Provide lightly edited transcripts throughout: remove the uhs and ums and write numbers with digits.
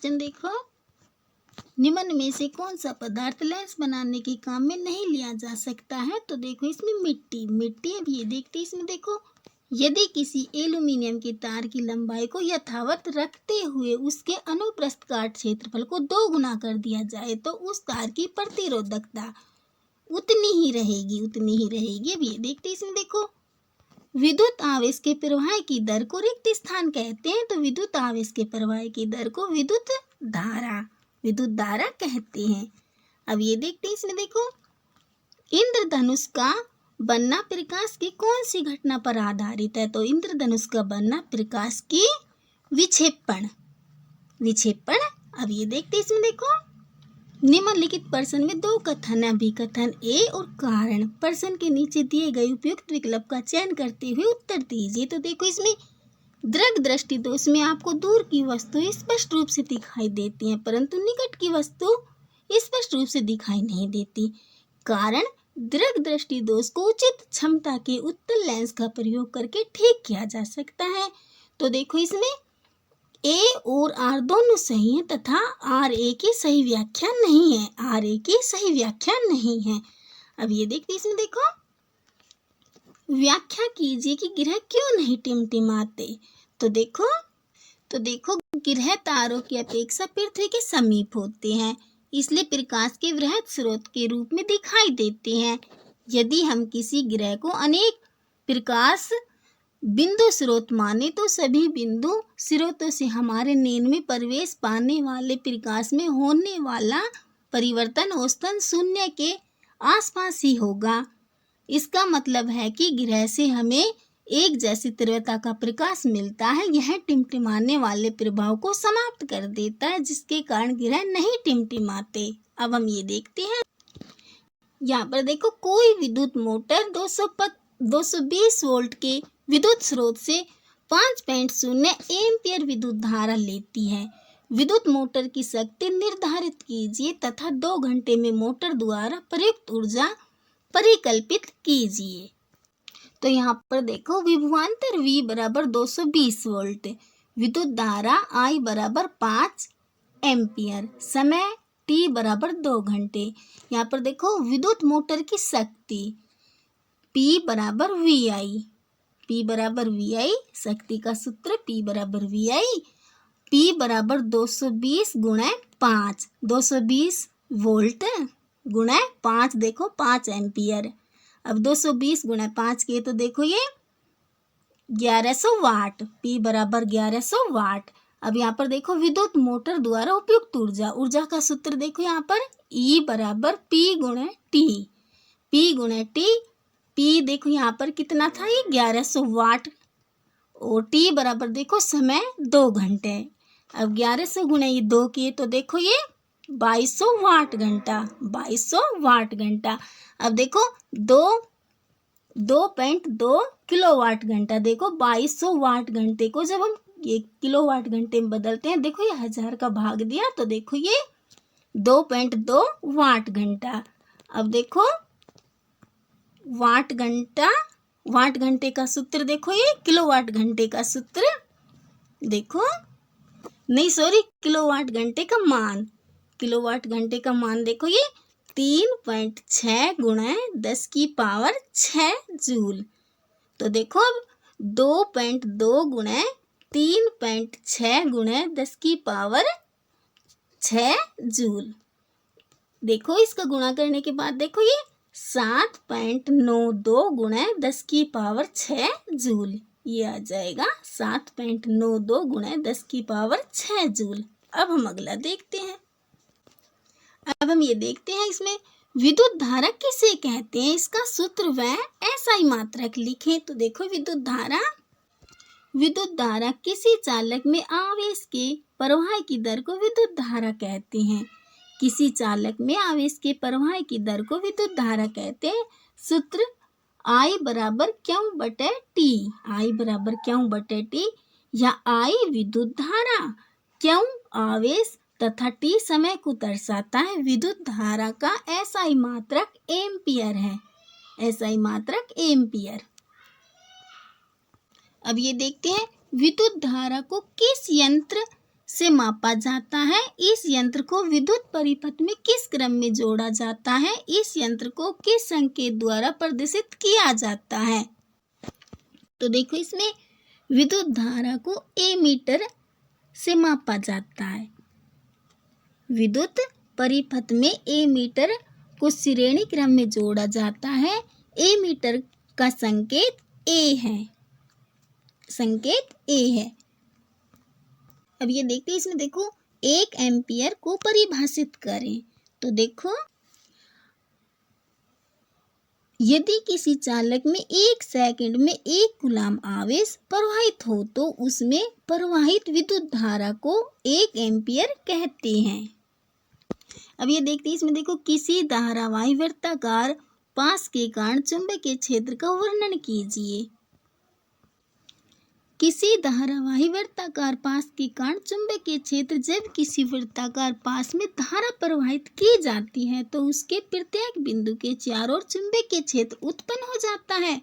Question देखो, निम्न में से कौन सा पदार्थ लेंस बनाने के काम में नहीं लिया जा सकता है? तो देखो इसमें मिट्टी। अब ये देखते हैं इसमें देखो, यदि किसी एल्यूमिनियम के तार की लंबाई को यथावत रखते हुए उसके अनुप्रस्थ काट क्षेत्रफल को 2 गुना कर दिया जाए तो उस तार की प्रतिरोधकता उतनी ही रहेगी। अब ये देखते हैं इसमें देखो, विद्युत आवेश के प्रवाह की दर को रिक्त स्थान कहते हैं। तो विद्युत आवेश के प्रवाह की दर को विद्युत धारा कहते हैं। अब ये देखते हैं इसमें देखो, इंद्रधनुष का बनना प्रकाश की कौन सी घटना पर आधारित है? तो इंद्रधनुष का बनना प्रकाश की विक्षेपण। अब ये देखते हैं इसमें देखो, निम्नलिखित प्रश्न में 2 कथन है, अभिकथन ए और कारण। प्रश्न के नीचे दिए गए उपयुक्त विकल्प का चयन करते हुए उत्तर दीजिए। तो देखो इसमें दृग दृष्टि दोष में आपको दूर की वस्तु स्पष्ट रूप से दिखाई देती है परंतु निकट की वस्तु स्पष्ट रूप से दिखाई नहीं देती। कारण, दृग दृष्टि दोष को उचित क्षमता के उत्तल लेंस का प्रयोग करके ठीक किया जा सकता है। तो देखो इसमें ए और आर दोनों सही हैं तथा आर ए की सही व्याख्या नहीं है। अब ये देखते इसमें देखो, व्याख्या कीजिए कि ग्रह क्यों नहीं टिमटिमाते। तो देखो ग्रह तारों की अपेक्षा पृथ्वी के समीप होते हैं, इसलिए प्रकाश के वृहद स्रोत के रूप में दिखाई देते हैं। यदि हम किसी ग्रह को अनेक प्रकाश बिंदु स्रोत माने तो सभी बिंदु स्रोतों से हमारे नयन में प्रवेश पाने वाले प्रकाश में होने वाला परिवर्तन औसतन शून्य के आसपास ही होगा। इसका मतलब है कि ग्रह से हमें एक जैसी तीव्रता का प्रकाश मिलता है। यह टिमटिमाने वाले प्रभाव को समाप्त कर देता है जिसके कारण ग्रह नहीं टिमटिमाते। अब हम ये देखते हैं, यहाँ पर देखो, कोई विद्युत मोटर 220 वोल्ट के विद्युत स्रोत से 5.0 एम्पियर विद्युत धारा लेती है। विद्युत मोटर की शक्ति निर्धारित कीजिए तथा 2 घंटे में मोटर द्वारा प्रयुक्त ऊर्जा परिकल्पित कीजिए। तो यहाँ पर देखो, विभवांतर V बराबर 220 वोल्ट, विद्युत धारा I बराबर 5 एम्पियर, समय T बराबर 2 घंटे। यहाँ पर देखो विद्युत मोटर की शक्ति P बराबर VI, शक्ति का सूत्र P बराबर VI, P बराबर 220 गुणा 5, 220 वोल्ट गुणा 5, देखो 5 एम्पियर। अब 220 गुणा 5 के तो देखो ये 1100 वाट, P बराबर 1100 वाट। अब यहाँ पर देखो विद्युत मोटर द्वारा उपयुक्त ऊर्जा का सूत्र देखो, यहाँ पर E बराबर P गुणा T, P देखो यहाँ पर कितना था, ये 1100 वाट, और T बराबर देखो समय 2 घंटे। अब 1100 गुणा ये 2 किए तो देखो ये 2200 वाट घंटा। अब देखो 2.2 किलोवाट घंटा, देखो 2200 वाट घंटे को जब हम ये किलोवाट घंटे में बदलते हैं, देखो ये 1000 का भाग दिया तो देखो ये 2.2 वाट घंटा। अब देखो वाट घंटे का सूत्र देखो, ये किलोवाट घंटे का सूत्र देखो, नहीं सॉरी, किलोवाट घंटे का मान देखो, ये 3.6 गुणा 10 की पावर 6 जूल। तो देखो अब 2.2 गुणा 3.6 गुणा 10 की पावर 6 जूल। देखो इसका गुणा करने के बाद देखो ये 7.92 गुणा 10 की पावर 6 जूल, ये आ जाएगा 7.92 गुणा 10 की पावर 6 जूल। अब हम अगला देखते हैं। अब हम ये देखते हैं इसमें विद्युत धारा किसे कहते हैं, इसका सूत्र व SI मात्रक लिखें। तो देखो विद्युत धारा किसी चालक में आवेश के प्रवाह की दर को विद्युत धारा कहते हैं। किसी चालक में आवेश के प्रवाह की दर को विद्युत धारा कहते हैं। सूत्र I बराबर Q बटे T, या I विद्युत धारा, Q आवेश तथा T समय को दर्शाता है। विद्युत धारा का SI मात्रक एम्पियर है, अब ये देखते हैं विद्युत धारा को किस यंत्र से मापा जाता है। इस यंत्र को विद्युत परिपथ में किस क्रम में जोड़ा जाता है? इस यंत्र को किस संकेत द्वारा प्रदर्शित किया जाता है? तो देखो इसमें विद्युत धारा को एमीटर से मापा जाता है। विद्युत परिपथ में एमीटर को श्रेणी क्रम में जोड़ा जाता है। एमीटर का संकेत ए है, संकेत ए है। अब ये देखते हैं, इसमें देखो 1 एम्पियर को परिभाषित करें। तो देखो यदि किसी चालक में 1 सेकंड में 1 कूलाम आवेश प्रवाहित हो तो उसमें प्रवाहित विद्युत धारा को 1 एम्पियर कहते हैं। अब ये देखते हैं, इसमें देखो किसी धारावाही वृत्ताकार पास के कारण चुंबकीय क्षेत्र का वर्णन कीजिए। किसी धारावाही वृत्ताकार पास के कारण चुंबकीय क्षेत्र जब किसी वृत्ताकार पास में धारा प्रवाहित की जाती है तो उसके प्रत्येक बिंदु के चारों ओर चुंबकीय क्षेत्र उत्पन्न हो जाता है।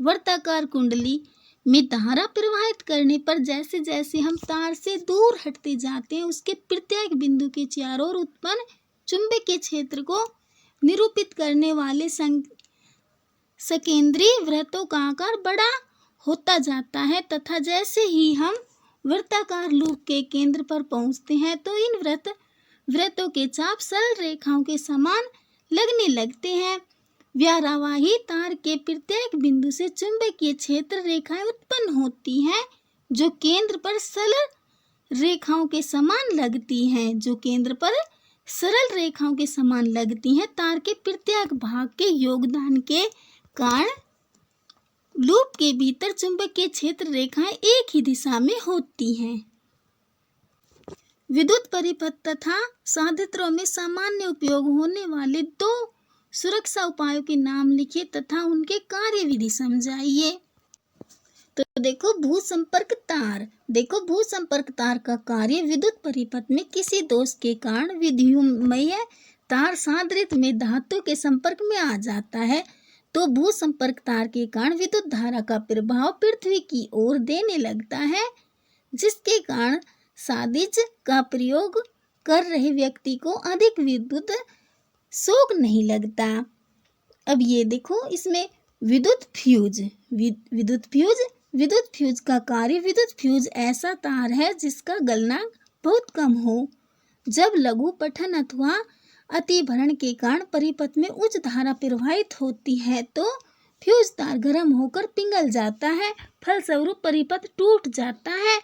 वृत्ताकार कुंडली में धारा प्रवाहित करने पर जैसे जैसे हम तार से दूर हटते जाते हैं उसके प्रत्येक बिंदु के चारों ओर उत्पन्न चुंबकीय क्षेत्र को निरूपित करने वाले सकेंद्रीय वृत्तों का आकार बड़ा होता जाता है तथा जैसे ही हम वृत्ताकार लूप के केंद्र पर पहुंचते हैं तो इन वृत्तों के चाप सरल रेखाओं के समान लगने लगते हैं। धारावाही तार के प्रत्येक बिंदु से चुंबकीय क्षेत्र रेखाएं उत्पन्न होती हैं जो केंद्र पर सरल रेखाओं के समान लगती हैं, जो केंद्र पर सरल रेखाओं के समान लगती हैं। तार के प्रत्येक भाग के योगदान के कारण लूप के भीतर चुंबकीय क्षेत्र रेखाएं एक ही दिशा में होती हैं। विद्युत परिपथ तथा संधारित्रों में सामान्य उपयोग होने वाले 2 सुरक्षा उपायों के नाम लिखिए तथा उनके कार्यविधि समझाइए। तो देखो भूसंपर्क तार। देखो भूसंपर्क तार का कार्य विद्युत परिपथ में किसी दोष के कारण विद्युमय तार संधारित्र में धातु के संपर्क में आ जाता है तो भूसंपर्क तार के कारण विद्युत धारा का प्रभाव पृथ्वी की ओर देने लगता है, जिसके कारण सादिश का प्रयोग कर रहे व्यक्ति को अधिक विद्युत शॉक नहीं लगता। अब ये देखो इसमें विद्युत फ्यूज। विद्युत फ्यूज का कार्य। विद्युत फ्यूज ऐसा तार है जिसका गलनांक बहुत कम हो। जब लघु पठन अथवा अतिभरण के कारण परिपथ में उच्च धारा प्रवाहित होती है तो फ्यूज तार गर्म होकर पिघल जाता है, फलस्वरूप परिपथ टूट जाता है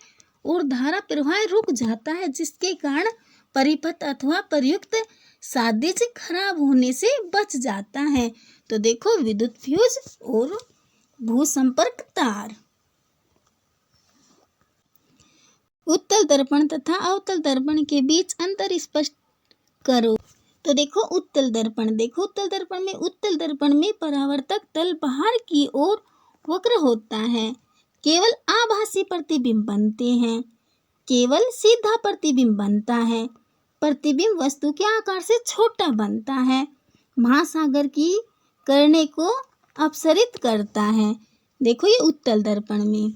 और धारा प्रवाह रुक जाता है, जिसके कारण परिपथ अथवा प्रयुक्त सादिश खराब होने से बच जाता है। तो देखो विद्युत फ्यूज और भूसंपर्क तार। उत्तल दर्पण तथा अवतल दर्पण के बीच अंतर स्पष्ट करो। तो देखो उत्तल दर्पण। देखो उत्तल दर्पण में परावर्तक तल बाहर की ओर वक्र होता है। केवल आभासी प्रतिबिंब बनते हैं, केवल सीधा प्रतिबिंब बनता है। प्रतिबिंब वस्तु के आकार से छोटा बनता है। महासागर की करने को अपसरित करता है। देखो ये उत्तल दर्पण में।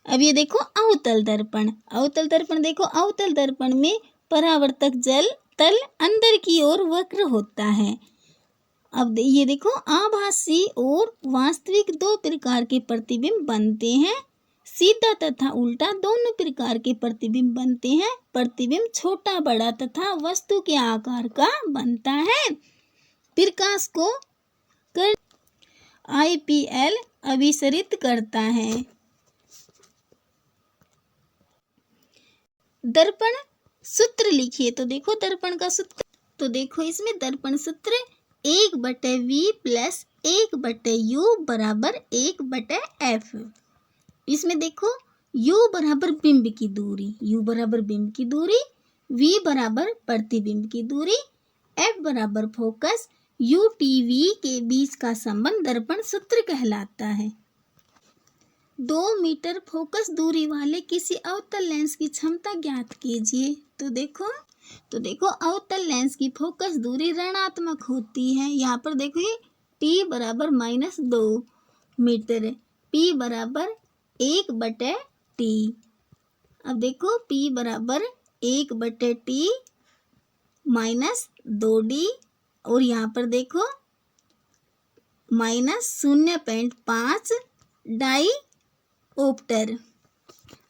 अब ये देखो अवतल दर्पण। देखो अवतल दर्पण में परावर्तक तल अंदर की ओर वक्र होता है। अब ये देखो आभासी और वास्तविक 2 प्रकार के प्रतिबिंब बनते हैं। सीधा तथा उल्टा दोनों प्रकार के प्रतिबिंब बनते हैं। प्रतिबिंब छोटा बड़ा तथा वस्तु के आकार का बनता है। प्रकाश को IPL अभिसरित करता है। दर्पण सूत्र लिखिए। तो देखो दर्पण का सूत्र। तो देखो इसमें दर्पण सूत्र 1/V + 1/U = 1/F। इसमें देखो U बराबर बिंब की दूरी, V बराबर प्रतिबिंब की दूरी, F बराबर फोकस, UTV के बीच का संबंध दर्पण सूत्र कहलाता है। 2 मीटर फोकस दूरी वाले किसी अवतल लेंस की क्षमता ज्ञात कीजिए। तो देखो अवतल लेंस की फोकस दूरी ऋणात्मक होती है। यहाँ पर देखो ये T बराबर -2 मीटर, P बराबर 1/T टी। अब देखो P बराबर 1/T माइनस 2D और यहाँ पर देखो माइनस 0.5 डाईऑप्टर।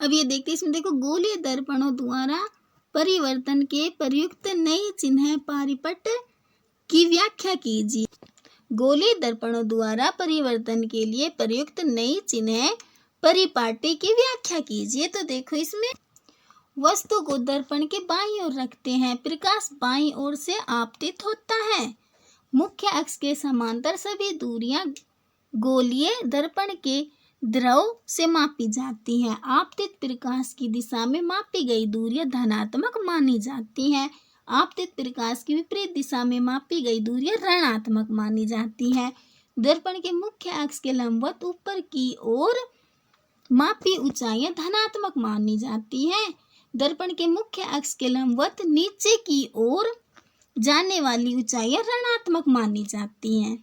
अब ये देखते हैं, इसमें देखो गोलीय दर्पणों द्वारा परिवर्तन के प्रयुक्त नई चिन्ह पारीपट की व्याख्या कीजिए। गोलीय दर्पणों द्वारा परिवर्तन के लिए प्रयुक्त नई चिन्ह परिपाटी की व्याख्या कीजिए। तो देखो इसमें वस्तु को दर्पण के बाईं ओर रखते हैं, प्रकाश बाईं ओर से आपतित होता है। मुख्य अक्ष के समांतर सभी दूरियां गोलीय दर्पण के ध्रुव से मापी जाती हैं। आपतित प्रकाश की दिशा में मापी गई दूरियां धनात्मक मानी जाती हैं। आपतित प्रकाश की विपरीत दिशा में मापी गई दूरियां ऋणात्मक मानी जाती हैं। दर्पण के मुख्य अक्ष के लंबवत ऊपर की ओर मापी ऊंचाइयां धनात्मक मानी जाती हैं। दर्पण के मुख्य अक्ष के लंबवत नीचे की ओर जाने वाली ऊंचाइयां ऋणात्मक मानी जाती हैं।